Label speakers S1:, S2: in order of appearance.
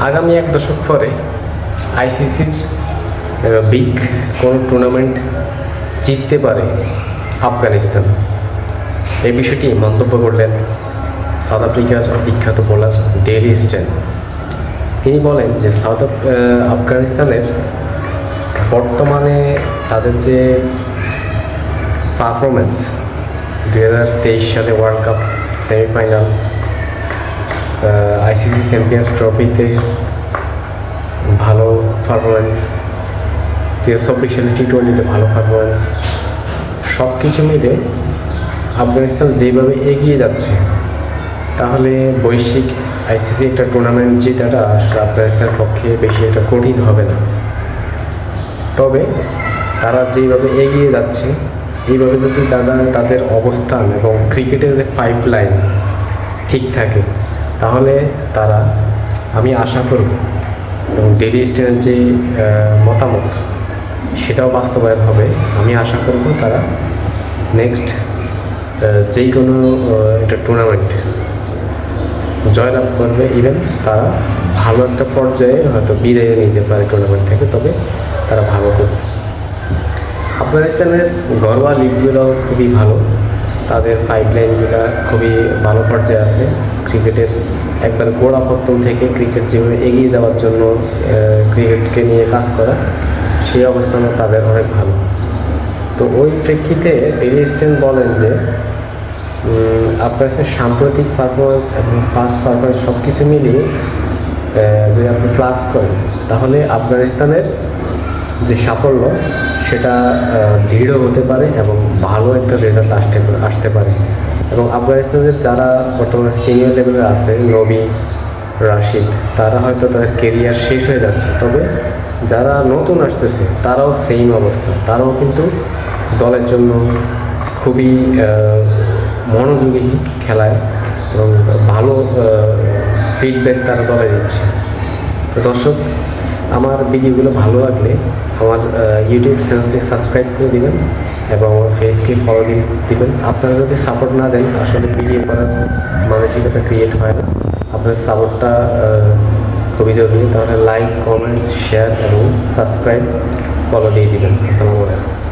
S1: আগামী 1 দশক পরে আইসিসির বিগ কোনো টুর্নামেন্ট জিততে পারে আফগানিস্তান। এই বিষয়টি মন্তব্য করলেন সাউথ আফ্রিকার বিখ্যাত বোলার ডেলি স্টেন। তিনি বলেন যে আফগানিস্তানের বর্তমানে তাদের যে পারফরমেন্স 2023 সালে world cup semifinal, ICC champions ট্রফিতে ভালো পারফরমেন্স, 2024 সালে টি20তে ভালো পারফরমেন্স, সব কিছু মিলে আফগানিস্তান যেভাবে এগিয়ে যাচ্ছে, তাহলে বৈশ্বিক আইসিসি একটা টুর্নামেন্ট জেতাটা আসলে আফগানিস্তানের পক্ষে বেশি একটা কঠিন হবে না। তবে তারা যেভাবে এগিয়ে যাচ্ছে, এইভাবে যদি তাদের অবস্থান এবং ক্রিকেটের যে 5 লাইন ঠিক থাকে, তাহলে আমি আশা করব এবং ডেলি স্টেনের যে মতামত সেটাও বাস্তবায়ন হবে। আমি আশা করব তারা নেক্সট যে কোনো একটা টুর্নামেন্ট জয়লাভ করবে, ইভেন তারা ভালো একটা পর্যায়ে হয়তো বিদায় নিতে পারে টুর্নামেন্ট থেকে, তবে তারা ভালো করবে। আফগানিস্তানের ঘরোয়া লিগগুলোও খুবই ভালো, তাদের 5 লাইনগুলো খুবই ভালো পর্যায়ে আছে। ক্রিকেটের একবার গোড়াপত্তন থেকে ক্রিকেট যেভাবে এগিয়ে যাওয়ার জন্য ক্রিকেটকে নিয়ে কাজ করা, সেই অবস্থানও তাদের অনেক ভালো। তো ওই প্রেক্ষিতে ডেলি স্টেন বলেন যে আফগানিস্তানের সাম্প্রতিক পারফরমেন্স এবং ফার্স্ট পারফরমেন্স সব কিছু মিলিয়ে যদি আপনি প্লাস করেন, তাহলে আফগানিস্তানের যে সাফল্য সেটা দৃঢ় হতে পারে এবং ভালো একটা রেজাল্ট আসতে পারে। এবং আফগানিস্তানের যারা বর্তমানে সিনিয়র লেভেলে আছে, নবী, রাশিদ, তারা হয়তো তাদের কেরিয়ার শেষ হয়ে যাচ্ছে, তবে যারা নতুন আসতেছে তারাও সেম অবস্থা, তারাও কিন্তু দলের জন্য খুবই মনোযোগী খেলায় এবং ভালো ফিডব্যাক তারা দলে দিচ্ছে। তো দর্শক, আমার ভিডিওগুলো ভালো লাগলে আমার ইউটিউব চ্যানেলটি সাবস্ক্রাইব করে দিবেন এবং আমার ফেসকে ফলো দিবেন। আপনারা যদি সাপোর্ট না দেন, আসলে ভিডিও করার মানসিকতা ক্রিয়েট হয় না। আপনার সাপোর্টটা খুবই জরুরি। তাহলে লাইক, কমেন্টস, শেয়ার এবং সাবস্ক্রাইব, ফলো দিয়ে দিবেন। আসসালামু আলাইকুম।